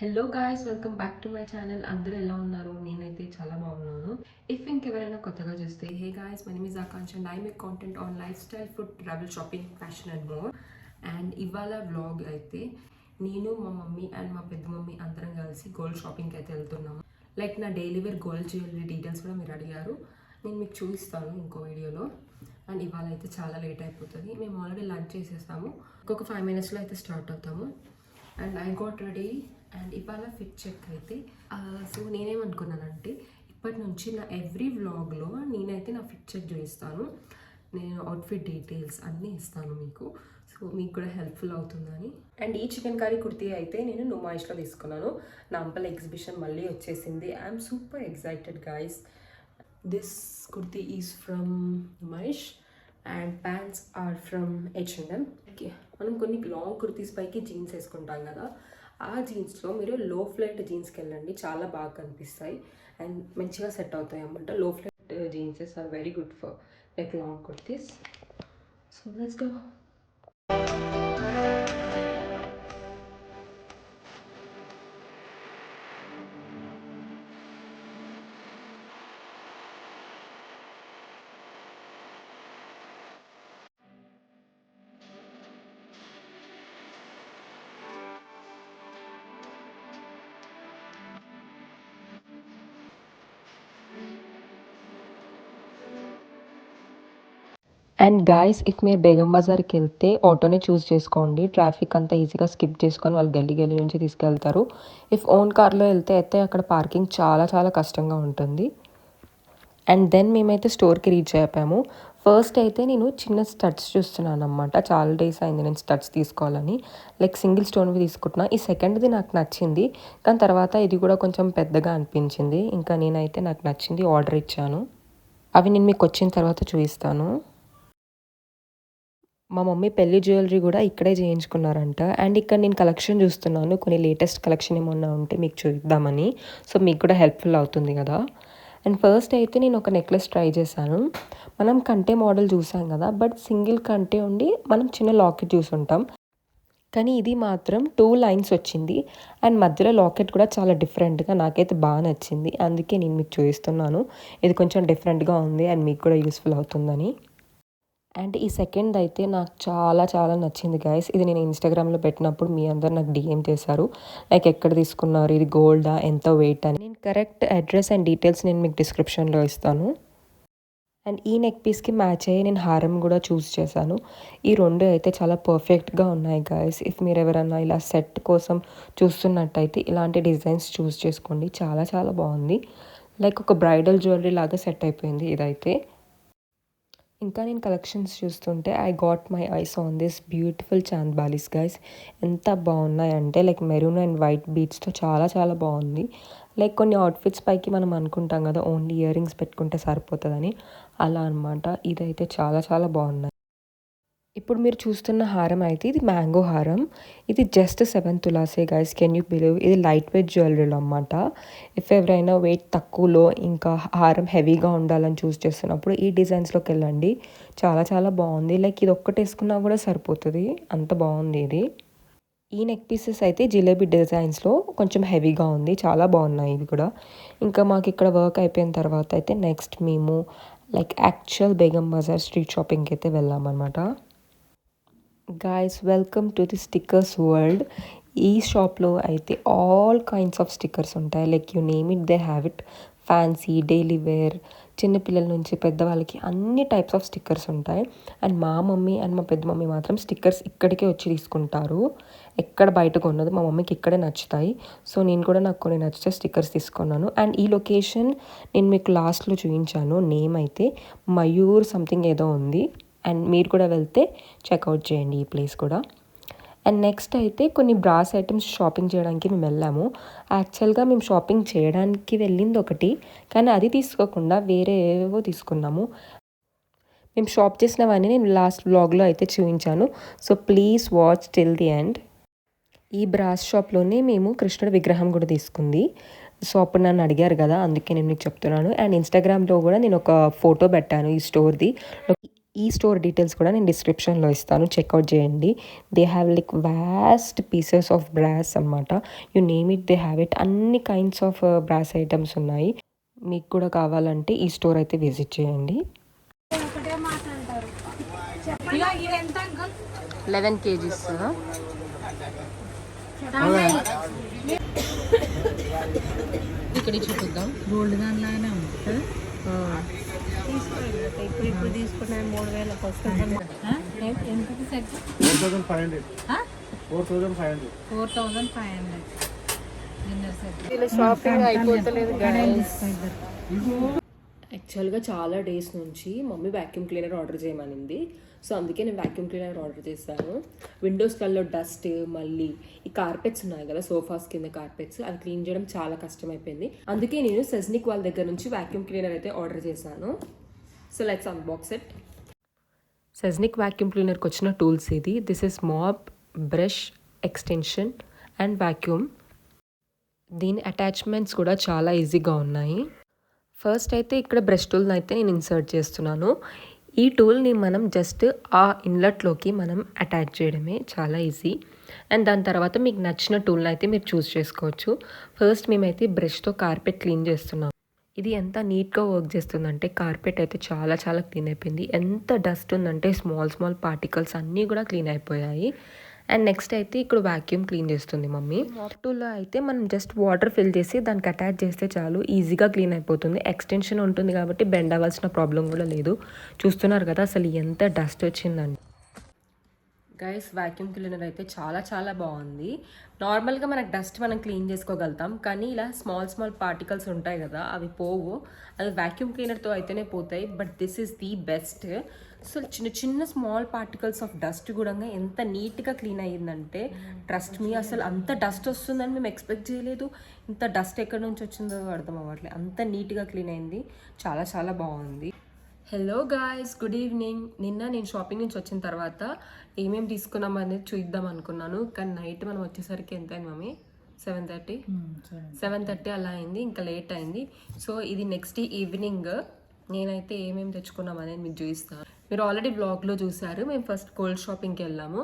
Hello guys, welcome back to my channel. అందరూ ఎలా ఉన్నారు? నేనైతే చాలా బాగున్నాను. ఇంకెవరైనా కొత్తగా చూస్తే, hey guys, my name is Akanksha and I make content on life style, food, travel, shopping, fashion and more. And ఇవాళ వ్లాగ్ అయితే నేను, మా మమ్మీ అండ్ మా పెద్ద మమ్మీ అందరం కలిసి గోల్డ్ షాపింగ్కి అయితే వెళ్తున్నాము. లైక్ నా daily wear gold jewellery details కూడా మీరు అడిగారు, నేను మీకు చూపిస్తాను ఇంకో వీడియోలో. అండ్ ఇవాళ అయితే చాలా లేట్ అయిపోతుంది. మేము ఆల్రెడీ లంచ్ చేసేసాము. ఇంకొక 5 minutesలో అయితే స్టార్ట్ అవుతాము. And I got ready. And ఇవాళ ఫిట్ చెక్ అయితే సో నేనేమనుకున్నానంటే, ఇప్పటి నుంచి నా ఎవ్రీ వ్లాగ్లో నేనైతే నా ఫిట్ చెక్ చూపిస్తాను. నేను అవుట్ఫిట్ డీటెయిల్స్ అన్నీ ఇస్తాను మీకు. సో మీకు కూడా హెల్ప్ఫుల్ అవుతుందని. అండ్ ఈ చికెన్ కర్రీ కుర్తీ అయితే నేను నుమాయిష్లో తీసుకున్నాను. నాంపల్ ఎగ్జిబిషన్ మళ్ళీ వచ్చేసింది. I'm super excited guys. This kurti is from Numaish and pants are from H&M. మనం కొన్ని లాంగ్ కుర్తీస్ పైకి జీన్స్ వేసుకుంటాం కదా, ఆ జీన్స్లో మీరు లో ఫ్లైట్ జీన్స్కి వెళ్ళండి, చాలా బాగా కనిపిస్తాయి అండ్ మంచిగా సెట్ అవుతాయి అన్నమాట. Low flight jeanses are very good for like long kurtis. So let's go. And guys, if మీరు బేగం బజార్కి వెళ్తే ఆటోనే చూస్ చేసుకోండి. ట్రాఫిక్ అంతా ఈజీగా స్కిప్ చేసుకొని వాళ్ళు గల్లీ గల్లీ నుంచి తీసుకెళ్తారు. ఇఫ్ ఓన్ కార్లో వెళ్తే అయితే అక్కడ పార్కింగ్ చాలా చాలా కష్టంగా ఉంటుంది. అండ్ దెన్ మేమైతే స్టోర్కి రీచ్ అయిపోయాము. ఫస్ట్ అయితే నేను చిన్న స్టడ్స్ చూస్తున్నాను అనమాట. చాలా డేస్ అయింది నేను స్టడ్స్ తీసుకోవాలని. లైక్ సింగిల్ స్టోన్వి తీసుకుంటున్నా. ఈ సెకండ్ది నాకు నచ్చింది, కానీ తర్వాత ఇది కూడా కొంచెం పెద్దగా అనిపించింది. ఇంకా నేనైతే నాకు నచ్చింది ఆర్డర్ ఇచ్చాను. అవి నేను మీకు వచ్చిన తర్వాత చూపిస్తాను. మా మమ్మీ పెళ్లి జ్యువెలరీ కూడా ఇక్కడే చేయించుకున్నారంట. అండ్ ఇక్కడ నేను కలెక్షన్ చూస్తున్నాను, కొన్ని లేటెస్ట్ కలెక్షన్ ఏమన్నా ఉంటే మీకు చూద్దామని. సో మీకు కూడా హెల్ప్ఫుల్ అవుతుంది కదా. అండ్ ఫస్ట్ అయితే నేను ఒక నెక్లెస్ ట్రై చేశాను. మనం కంటే మోడల్ చూసాం కదా, బట్ సింగిల్ కంటే ఉండి మనం చిన్న లాకెట్ చూసుంటాం. కానీ ఇది మాత్రం 2 లైన్స్ వచ్చింది. అండ్ మధ్యలో లాకెట్ కూడా చాలా డిఫరెంట్గా నాకైతే బాగా నచ్చింది. అందుకే నేను మీకు చూపిస్తున్నాను. ఇది కొంచెం డిఫరెంట్గా ఉంది అండ్ మీకు కూడా యూస్ఫుల్ అవుతుందని. అండ్ ఈ సెకండ్ అయితే నాకు చాలా చాలా నచ్చింది గైస్. ఇది నేను ఇన్స్టాగ్రామ్లో పెట్టినప్పుడు మీ అందరు నాకు డిఎం చేశారు, లైక్ ఎక్కడ తీసుకున్నారు, ఇది గోల్డా, ఎంత వెయిట్ అని. నేను కరెక్ట్ అడ్రస్ అండ్ డీటెయిల్స్ నేను మీకు డిస్క్రిప్షన్లో ఇస్తాను. అండ్ ఈ నెక్ పీస్కి మ్యాచ్ అయ్యి నేను హారం కూడా చూస్ చేశాను. ఈ రెండు అయితే చాలా పర్ఫెక్ట్గా ఉన్నాయి గైస్. ఇఫ్ మీరు ఎవరన్నా ఇలా సెట్ కోసం చూస్తున్నట్టయితే ఇలాంటి డిజైన్స్ చూస్ చేసుకోండి, చాలా చాలా బాగుంది. లైక్ ఒక బ్రైడల్ జ్యువెలరీ లాగా సెట్ అయిపోయింది ఇదైతే. ఇంకా నేను కలెక్షన్స్ చూస్తుంటే I got my eyes on this beautiful Chand బాలీస్ guys. ఎంత బాగున్నాయంటే లైక్ మెరూన్ అండ్ వైట్ బీడ్స్తో చాలా చాలా బాగుంది. లైక్ కొన్ని అవుట్ఫిట్స్ పైకి మనం అనుకుంటాం కదా ఓన్లీ ఇయర్ రింగ్స్ పెట్టుకుంటే సరిపోతుందని, అలా అనమాట. ఇదైతే చాలా చాలా బాగున్నాయి. ఇప్పుడు మీరు చూస్తున్న హారం అయితే ఇది మ్యాంగో హారం. ఇది జస్ట్ 7 తులాసే గైస్. Can you believe? ఇది లైట్ వెయిట్ జ్యువెలరీలో అనమాట. ఇఫ్ ఎవరైనా వెయిట్ తక్కువలో ఇంకా హారం హెవీగా ఉండాలని చూస్ చేస్తున్నప్పుడు ఈ డిజైన్స్లోకి వెళ్ళండి. చాలా చాలా బాగుంది. లైక్ ఇది ఒక్కటి వేసుకున్నా కూడా సరిపోతుంది, అంత బాగుంది ఇది. ఈ నెక్ పీసెస్ అయితే జిలేబీ డిజైన్స్లో కొంచెం హెవీగా ఉంది, చాలా బాగున్నాయి ఇవి కూడా. ఇంకా మాకు ఇక్కడ వర్క్ అయిపోయిన తర్వాత అయితే నెక్స్ట్ మేము like actual Begum Bazaar street షాపింగ్కి అయితే వెళ్ళామన్నమాట. Guys, welcome to the stickers world. ఈ షాప్లో అయితే ఆల్ కైండ్స్ ఆఫ్ స్టిక్కర్స్ ఉంటాయి. Like you name it, they have it. Fancy, daily wear, చిన్నపిల్లల నుంచి పెద్దవాళ్ళకి అన్ని టైప్స్ ఆఫ్ స్టిక్కర్స్ ఉంటాయి. అండ్ మా మమ్మీ అండ్ మా పెద్ద మమ్మీ మాత్రం స్టిక్కర్స్ ఇక్కడికే వచ్చి తీసుకుంటారు, ఎక్కడ బయట కొన్నది. మా మమ్మీకి ఇక్కడే నచ్చుతాయి. సో నేను కూడా నాకు కొన్ని నచ్చితే స్టిక్కర్స్ తీసుకున్నాను. అండ్ ఈ లొకేషన్ నేను మీకు లాస్ట్లో చూపించాను. నేమ్ అయితే మయూర్ సంథింగ్ ఏదో ఉంది. అండ్ మీరు కూడా వెళ్తే చెక్అవుట్ చేయండి ఈ ప్లేస్ కూడా. అండ్ నెక్స్ట్ అయితే కొన్ని బ్రాస్ ఐటమ్స్ షాపింగ్ చేయడానికి మేము వెళ్ళాము. యాక్చువల్గా మేము షాపింగ్ చేయడానికి వెళ్ళింది ఒకటి, కానీ అది తీసుకోకుండా వేరే ఏవేవో తీసుకున్నాము. మేము షాప్ చేసినవన్నీ నేను లాస్ట్ వ్లాగ్లో అయితే చూపించాను. So please watch till the end. ఈ బ్రాస్ షాప్లోనే మేము కృష్ణుడి విగ్రహం కూడా తీసుకుంది. సో అప్పుడు నన్ను అడిగారు కదా, అందుకే నేను మీకు చెప్తున్నాను. అండ్ ఇన్స్టాగ్రామ్లో కూడా నేను ఒక ఫోటో పెట్టాను ఈ స్టోర్ది. ఈ స్టోర్ డీటెయిల్స్ కూడా నేను డిస్క్రిప్షన్లో ఇస్తాను, చెక్అవుట్ చేయండి. They have like vast pieces of brass అనమాట. You name it, they have it. అన్ని కైండ్స్ ఆఫ్ బ్రాస్ ఐటమ్స్ ఉన్నాయి. మీకు కూడా కావాలంటే ఈ స్టోర్ అయితే విజిట్ చేయండి. 11 kgs. ఇక్కడ చూపిద్దాం. గోల్డ్ దానిలాగానే ఉంటుంది. ఇప్పుడు తీసుకున్నాను 3000 వస్తుంది. ఎంత సెట్? 4500. 4500 dinner set. షాపింగ్ అయిపోతలేదు. యాక్చువల్గా చాలా డేస్ నుంచి మమ్మీ వ్యాక్యూమ్ క్లీనర్ ఆర్డర్ చేయమనింది. సో అందుకే నేను వ్యాక్యూమ్ క్లీనర్ ఆర్డర్ చేశాను. విండోస్లలో డస్ట్, మళ్ళీ ఈ కార్పెట్స్ ఉన్నాయి కదా, సోఫాస్ కింద కార్పెట్స్, అవి క్లీన్ చేయడం చాలా కష్టమైపోయింది. అందుకే నేను సెజ్నిక్ వాళ్ళ దగ్గర నుంచి వ్యాక్యూమ్ క్లీనర్ అయితే ఆర్డర్ చేశాను. So let's unbox it. సెజ్నిక్ వ్యాక్యూమ్ క్లీనర్కి వచ్చిన టూల్స్ ఇది. This is mop, brush, extension and vacuum. దీని అటాచ్మెంట్స్ కూడా చాలా ఈజీగా ఉన్నాయి. ఫస్ట్ అయితే ఇక్కడ బ్రష్ టూల్ని అయితే నేను ఇన్సర్ట్ చేస్తున్నాను. ఈ టూల్ని మనం జస్ట్ ఆ ఇన్లెట్లోకి మనం అటాచ్ చేయడమే, చాలా ఈజీ. అండ్ దాని తర్వాత మీకు నచ్చిన టూల్ని అయితే మీరు చూస్ చేసుకోవచ్చు. ఫస్ట్ మేమైతే బ్రష్తో కార్పెట్ క్లీన్ చేస్తున్నాం. ఇది ఎంత నీట్గా వర్క్ చేస్తుందంటే కార్పెట్ అయితే చాలా చాలా క్లీన్ అయిపోయింది. ఎంత డస్ట్ ఉందంటే స్మాల్ పార్టికల్స్ అన్నీ కూడా క్లీన్ అయిపోయాయి. అండ్ నెక్స్ట్ అయితే ఇక్కడ వ్యాక్యూమ్ క్లీన్ చేస్తుంది మమ్మీ. మాప్ టూల్లో అయితే మనం జస్ట్ వాటర్ ఫిల్ చేసి దానికి అటాచ్ చేస్తే చాలు, ఈజీగా క్లీన్ అయిపోతుంది. ఎక్స్టెన్షన్ ఉంటుంది కాబట్టి బెండ్ అవ్వాల్సిన ప్రాబ్లం కూడా లేదు. చూస్తున్నారు కదా అసలు ఎంత డస్ట్ వచ్చిందండి. గైస్, వ్యాక్యూమ్ క్లీనర్ అయితే చాలా చాలా బాగుంది. నార్మల్గా మనకు డస్ట్ మనం క్లీన్ చేసుకోగలుగుతాం, కానీ ఇలా స్మాల్ పార్టికల్స్ ఉంటాయి కదా, అవి పోవు. అది వ్యాక్యూమ్ క్లీనర్తో అయితేనే పోతాయి. But this is the best. So చిన్న స్మాల్ పార్టికల్స్ ఆఫ్ డస్ట్ కూడా ఎంత నీట్గా క్లీన్ అయ్యిందంటే ట్రస్ట్ మీ, అసలు అంత డస్ట్ వస్తుందని మేము ఎక్స్పెక్ట్ చేయలేదు. ఇంత డస్ట్ ఎక్కడి నుంచి వచ్చిందో అర్థం అవ్వట్లేదు. అంత నీట్గా క్లీన్ అయింది. చాలా చాలా బాగుంది. Hello guys, good evening. నిన్న నేను షాపింగ్ నుంచి వచ్చిన తర్వాత ఏమేమి తీసుకున్నాం అనేది చూద్దాం అనుకున్నాను, కానీ నైట్ మనం వచ్చేసరికి ఎంత అయింది మమ్మీ? 7:30 అలా అయింది. ఇంకా లేట్ అయింది. సో ఇది నెక్స్ట్ ఈవినింగ్ నేనైతే ఏమేమి తెచ్చుకున్నాం అనేది మీకు చూపిస్తాను. మీరు ఆల్రెడీ బ్లాగ్లో చూసారు. మేము ఫస్ట్ గోల్డ్ షాపింగ్కి వెళ్ళాము.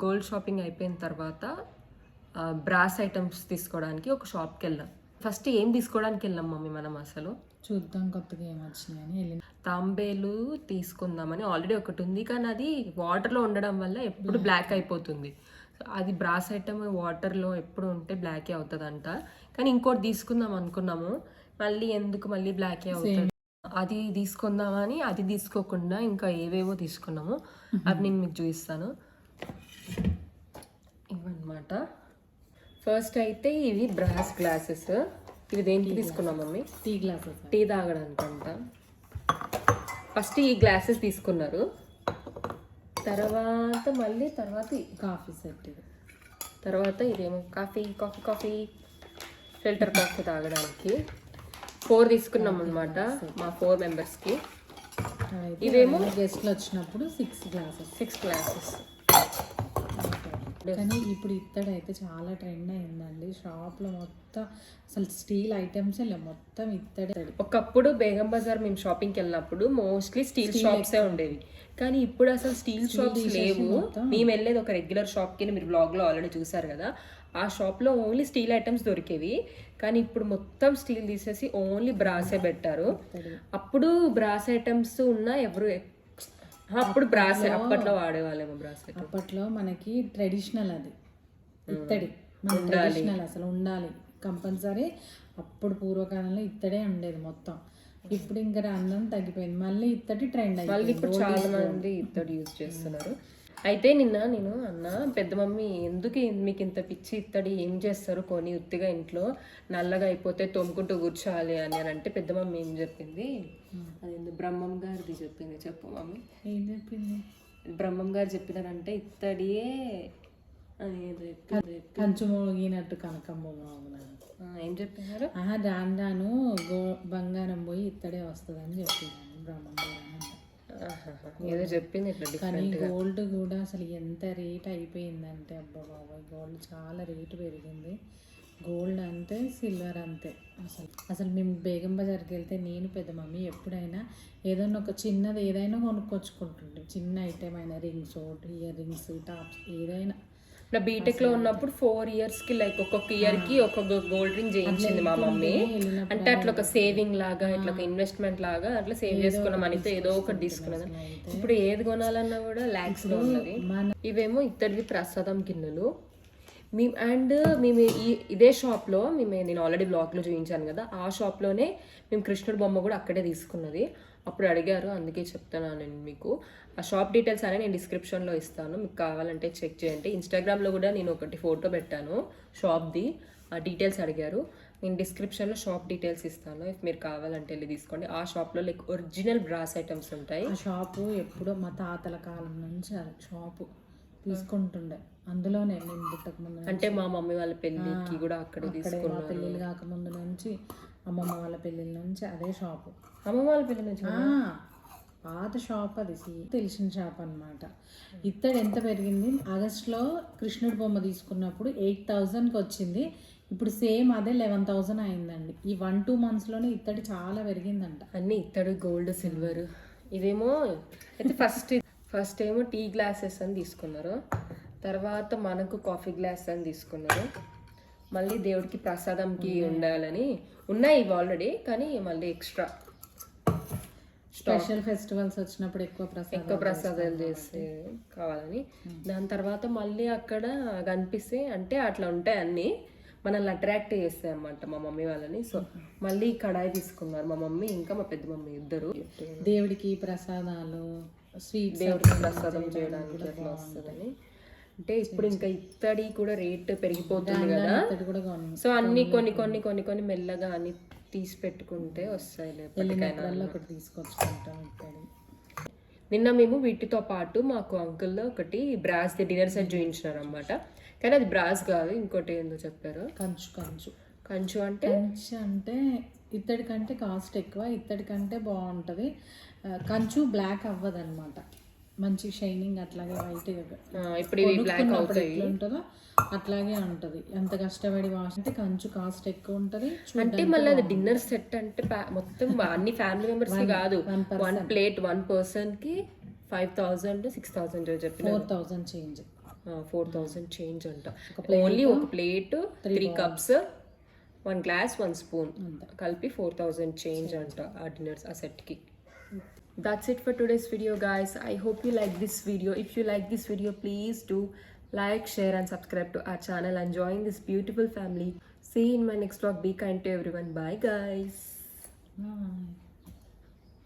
గోల్డ్ షాపింగ్ అయిపోయిన తర్వాత బ్రాస్ ఐటమ్స్ తీసుకోవడానికి ఒక షాప్కి వెళ్ళాం. ఫస్ట్ ఏం తీసుకోవడానికి వెళ్ళాం మమ్మీ మనం? అసలు చూద్దాం కొత్తగా ఏం వచ్చినాయని. తాంబేలు తీసుకుందామని ఆల్రెడీ ఒకటి ఉంది, కానీ అది వాటర్లో ఉండడం వల్ల ఎప్పుడు బ్లాక్ అయిపోతుంది. అది బ్రాస్ ఐటమ్ వాటర్లో ఎప్పుడు ఉంటే బ్లాకే అవుతుందంట. కానీ ఇంకోటి తీసుకుందాం అనుకున్నాము, మళ్ళీ బ్లాకే అవుతుంది. అది తీసుకుందామని అది తీసుకోకుండా ఇంకా ఏవేవో తీసుకున్నాము. అవి నేను మీకు చూపిస్తాను. ఇవన్నమాట. ఫస్ట్ అయితే ఇవి బ్రాస్ గ్లాసెస్. ఇవి దేనికి తీసుకున్నాం మమ్మీ? టీ గ్లాసెస్, టీ తాగడానికి అంట. ఫస్ట్ ఈ గ్లాసెస్ తీసుకున్నారు. తర్వాత కాఫీ సెట్. తర్వాత ఇదేమో కాఫీ ఫిల్టర్ కాఫీ తాగడానికి 4 తీసుకున్నాం అనమాట, మా 4 మెంబర్స్కి. ఇవేమో గెస్ట్లు వచ్చినప్పుడు 6 గ్లాసెస్. కానీ ఇప్పుడు ఇత్తడైతే చాలా ట్రెండ్ అయిందండి షాప్లో. మొత్తం అసలు స్టీల్ ఐటమ్స్ మొత్తం ఇత్తడి. ఒకప్పుడు బేగం బజార్ మేము షాపింగ్కి వెళ్ళినప్పుడు మోస్ట్లీ స్టీల్ షాప్సే ఉండేవి, కానీ ఇప్పుడు అసలు స్టీల్ షాప్స్ లేవు. మేము వెళ్ళేది ఒక రెగ్యులర్ షాప్కి, మీరు బ్లాగ్లో ఆల్రెడీ చూసారు కదా. ఆ షాప్లో ఓన్లీ స్టీల్ ఐటమ్స్ దొరికేవి, కానీ ఇప్పుడు మొత్తం స్టీల్ తీసేసి ఓన్లీ బ్రాసే పెట్టారు. అప్పుడు బ్రాస్ ఐటమ్స్ ఉన్నా ఎవరు అప్పుడు బ్రాస్ అప్పట్లో వాడేవాళ్ళేమో. బ్రాస్ అప్పట్లో మనకి ట్రెడిషనల్, అది ఇత్తడి మన ట్రెడిషనల్ అసలు ఉండాలి కంపల్సరీ. అప్పుడు పూర్వకాలంలో ఇత్తడే ఉండేది మొత్తం. ఇప్పుడు ఇంకా అందం తగ్గిపోయింది, మళ్ళీ ఇత్తడి ట్రెండ్ అయింది. మళ్ళీ ఇప్పుడు చాలా మంది ఇత్తడి యూజ్ చేస్తున్నారు. అయితే నిన్న నేను పెద్ద మమ్మీ ఎందుకు మీకు ఇంత పిచ్చి ఇత్తడి ఏం చేస్తారు కొని ఉత్తిగా ఇంట్లో నల్లగా అయిపోతే తోముకుంటూ కూర్చోవాలి అని అంటే పెద్ద మమ్మీ ఏం చెప్పింది? అది బ్రహ్మం గారిది చెప్పింది. చెప్పు మమ్మీ, ఏం చెప్పింది? బ్రహ్మం గారు చెప్పినారంటే ఇత్తడియే కంచు మోగినట్టు కనకం ఏం చెప్పినారు? రాను బంగారం పోయి ఇత్తడే వస్తుంది అని చెప్పినాను బ్రహ్మం గారు. ఏదో చెప్పింది. కానీ గోల్డ్ కూడా అసలు ఎంత రేట్ అయిపోయిందంటే, అబ్బా బాబాయ్, గోల్డ్ చాలా రేటు పెరిగింది. గోల్డ్ అంతే, సిల్వర్ అంతే. అసలు మేము బేగం బజార్కి వెళ్తే నేను పెద్ద మమ్మీ ఎప్పుడైనా ఏదైనా ఒక చిన్నది ఏదైనా కొనుక్కొచ్చుకుంటుండే, చిన్న ఐటెం అయినా రింగ్స్, ఇయర్ రింగ్స్, టాప్స్ ఏదైనా. నా బీటెక్ లో ఉన్నప్పుడు 4 years కి లైక్ ఒక్కొక్క ఇయర్ కి ఒక్కొక్క గోల్డ్ రింగ్ చేయించింది మా మమ్మీ. అంటే అట్లా ఒక సేవింగ్ లాగా, ఇట్లా ఒక ఇన్వెస్ట్మెంట్ లాగా అట్లా సేవ్ చేసుకున్న మనీతో ఏదో ఒకటి తీసుకున్నది. ఇప్పుడు ఏది కొనాలన్నా కూడా లాక్స్ లో ఉన్నది. ఇవేమో ఇత్తడివి ప్రసాదం గిన్నెలు. మేము ఇదే షాప్లో నేను ఆల్రెడీ బ్లాగ్లో చూపించాను కదా, ఆ షాప్లోనే మేము కృష్ణుడి బొమ్మ కూడా అక్కడే తీసుకున్నది. అప్పుడు అడిగారు, అందుకే చెప్తున్నాను నేను మీకు. ఆ షాప్ డీటెయిల్స్ అనేవి నేను డిస్క్రిప్షన్లో ఇస్తాను, మీకు కావాలంటే చెక్ చేయండి. ఇన్స్టాగ్రామ్లో కూడా నేను ఒకటి ఫోటో పెట్టాను షాప్ది, ఆ డీటెయిల్స్ అడిగారు. నేను డిస్క్రిప్షన్లో షాప్ డీటెయిల్స్ ఇస్తాను, ఇఫ్ మీరు కావాలంటే వెళ్ళి తీసుకోండి. ఆ షాప్లో లైక్ ఒరిజినల్ బ్రాస్ ఐటమ్స్ ఉంటాయి. ఆ షాపు ఎప్పుడో మా తాతల కాలం నుంచి ఆ షాపు తీసుకుంటుండే, అందులోనే నేను పుట్టక ముందు. అంటే మా మమ్మీ వాళ్ళ పెళ్ళికి కూడా అక్కడే మా తీసుకున్నాను. పెళ్ళిళ్ళు కాకముందు నుంచి, అమ్మమ్మ వాళ్ళ పెళ్ళిళ్ళ నుంచి అదే షాపు. అమ్మమ్మ వాళ్ళ పెళ్ళి నుంచి పాత షాప్ అది, తెలిసిన షాప్ అన్నమాట. ఇత్తడి ఎంత పెరిగింది, ఆగస్టులో కృష్ణుడి బొమ్మ తీసుకున్నప్పుడు 8,000కి వచ్చింది, ఇప్పుడు సేమ్ అదే 11,000 అయిందండి. ఈ 1-2 monthsలోనే ఇత్తడి చాలా పెరిగిందంట. అన్ని ఇత్తడి, గోల్డ్, సిల్వర్. ఇవేమో అయితే ఫస్ట్ ఏమో టీ గ్లాసెస్ అని తీసుకున్నారు, తర్వాత మనకు కాఫీ గ్లాస్ అని తీసుకున్నారు, మళ్ళీ దేవుడికి ప్రసాదంకి ఉండాలని ఉన్నాయి ఇవి ఆల్రెడీ, కానీ మళ్ళీ ఎక్స్ట్రా స్పెషల్ ఫెస్టివల్స్ వచ్చినప్పుడు ఎక్కువ ప్రసాదాలు చేస్తే కావాలని. దాని తర్వాత మళ్ళీ అక్కడ కనిపిస్తే అంటే అట్లా ఉంటాయి అన్నీ, మనల్ని అట్రాక్ట్ చేస్తాయి అన్నమాట మా మమ్మీ వాళ్ళని. సో మళ్ళీ కడాయి తీసుకున్నారు మా మమ్మీ ఇంకా మా పెద్ద మమ్మీ ఇద్దరు. దేవుడికి ప్రసాదాలు, స్వీట్ దేవుడికి ప్రసాదం చేయడానికి అట్లా వస్తుందని. అంటే ఇప్పుడు ఇంకా ఇత్తడి కూడా రేట్ పెరిగిపోతుంది కదా, సో అన్ని కొన్ని మెల్లగా అన్ని తీసి పెట్టుకుంటే వస్తాయి. ఒకటి తీసుకొచ్చుకుంటాం ఇత్తడి. నిన్న మేము వీటితో పాటు మాకు అంకుల్ ఒకటి బ్రాస్ డిన్నర్ సెట్ చూపించినారు అన్నమాట, కానీ అది బ్రాస్ కాదు, ఇంకోటి ఏందో చెప్పారు. కంచు అంటే ఇత్తడి కంటే కాస్ట్ ఎక్కువ, ఇత్తడి కంటే బాగుంటుంది. కంచు బ్లాక్ అవ్వదు అనమాట, మంచి షైనింగ్ అట్లాగే వైట్. ఇప్పుడు ఇవి బ్లాక్ అవుతాయి, ఉంటుందో అట్లాగే ఉంటుంది. ఎంత కష్టపడి వాష్ అంటే కంచు కాస్ట్ ఎక్కువ ఉంటుంది. అంటే మళ్ళీ అది డిన్నర్ సెట్ అంటే మొత్తం అన్ని ఫ్యామిలీ మెంబర్స్ కాదు, 1 plate 1 person కి 5,000 6,000 చెప్పిన 4,000 చేంజ్. 4,000 చేంజ్ అంట. ఓన్లీ ఒక ప్లేట్, 3 cups, 1 glass, 1 spoon కలిపి 4,000 చేంజ్ అంట ఆ డిన్నర్స్ ఆ సెట్కి. That's it for today's video, guys. I hope you like this video. If you like this video, please do like, share and subscribe to our channel and join this beautiful family. See you in my next vlog. Be kind to everyone. Bye, guys.